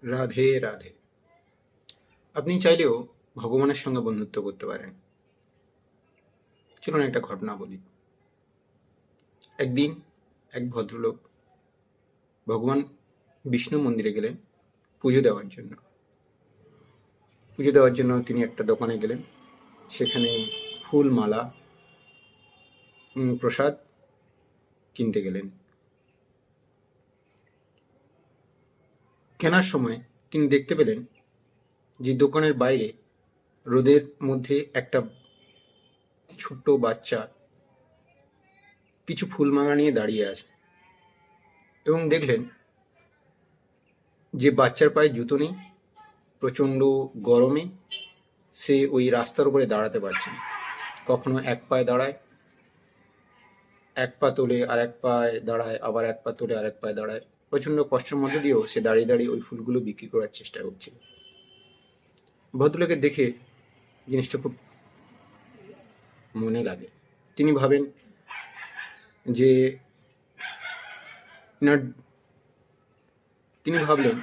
রাধে রাধে। আপনি চাইলেও ভগবানের সঙ্গে বন্ধুত্ব করতে পারেন। চলুন একটা ঘটনা বলি। একদিন এক ভদ্রলোক ভগবান বিষ্ণু মন্দিরে গেলেন পুজো দেওয়ার জন্য। পুজো দেওয়ার জন্য তিনি একটা দোকানে গেলেন। সেখানে ফুল, মালা, প্রসাদ কিনতে গেলেন। কেনার সময় তিনি দেখতে পেলেন যে দোকানের বাইরে রোদের মধ্যে একটা ছোট্ট বাচ্চা কিছু ফুলমালা নিয়ে দাঁড়িয়ে আছে, এবং দেখলেন যে বাচ্চার পায়ে জুতো নেই। প্রচণ্ড গরমে সে ওই রাস্তার উপরে দাঁড়াতে পারছে না। কখনো এক পায়ে দাঁড়ায়, এক পা তোলে, আর এক পায়ে দাঁড়ায়, আবার এক পা তোলে, আর এক পায়ে দাঁড়ায়। প্রচণ্ড কষ্টের মধ্যে দিয়েও সে দাঁড়িয়ে দাঁড়িয়ে ওই ফুলগুলো বিক্রি করার চেষ্টা করছিল। ভদ্রলোকের দেখে জিনিসটা খুব মনে লাগে। তিনি ভাবেন যে তিনি ভাবলেন,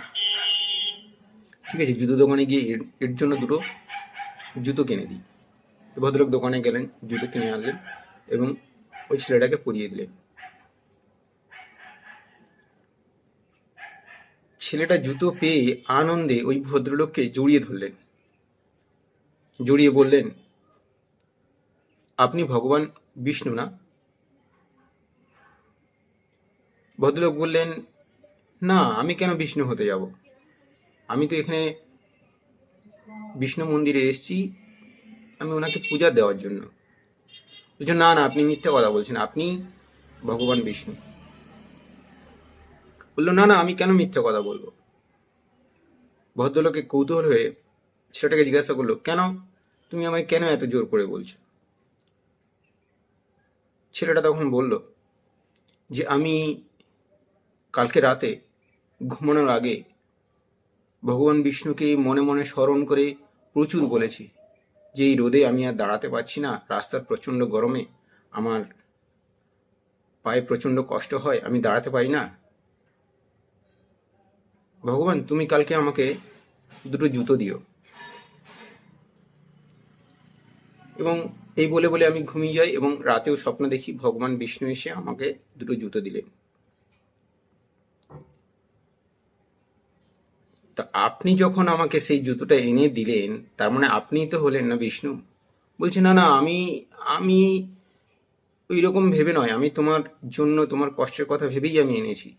ঠিক আছে, জুতো দোকানে গিয়ে এর জন্য দুটো জুতো কিনে দিই। ভদ্রলোক দোকানে গেলেন, জুতো কিনে আনলেন এবং ওই ছেলেটাকে পরিয়ে দিলেন। ছেলেটা জুতো পেয়ে আনন্দে ওই ভদ্রলোককে জড়িয়ে ধরলেন, জড়িয়ে বললেন, আপনি ভগবান বিষ্ণু না? ভদ্রলোক বললেন, না, আমি কেন বিষ্ণু হতে যাব? আমি তো এখানে বিষ্ণু মন্দিরে এসেছি, আমি ওনাকে পূজা দেওয়ার জন্য। বলছেন, না না, আপনি মিথ্যা কথা বলছেন, আপনি ভগবান বিষ্ণু। বললো, না না, আমি কেন মিথ্যা কথা বলবো? ভদ্রলোকে কৌতূহল হয়ে ছেলেটাকে জিজ্ঞাসা করলো, কেন তুমি আমায় কেন এত জোর করে বলছো? ছেলেটা তখন বলল যে আমি কালকে রাতে ঘুমানোর আগে ভগবান বিষ্ণুকে মনে মনে স্মরণ করে প্রচুর বলেছি যে এই রোদে আমি আর দাঁড়াতে পারছি না, রাস্তার প্রচণ্ড গরমে আমার পায়ে প্রচণ্ড কষ্ট হয়, আমি দাঁড়াতে পারি না। ভগবান, তুমি কালকে আমাকে দুটো জুতো দিও। এবং এই বলে বলে আমি ঘুমিয়ে যাই, এবং রাতেও স্বপ্ন দেখি ভগবান বিষ্ণু এসে আমাকে দুটো জুতো দিলেন। তা আপনি যখন আমাকে সেই জুতোটা এনে দিলেন, তার মানে আপনিই তো হলেন না বিষ্ণু? বলছে, না না, আমি আমি ওই রকম ভেবে নয়, আমি তোমার জন্য তোমার কষ্টের কথা ভেবেই আমি এনেছি।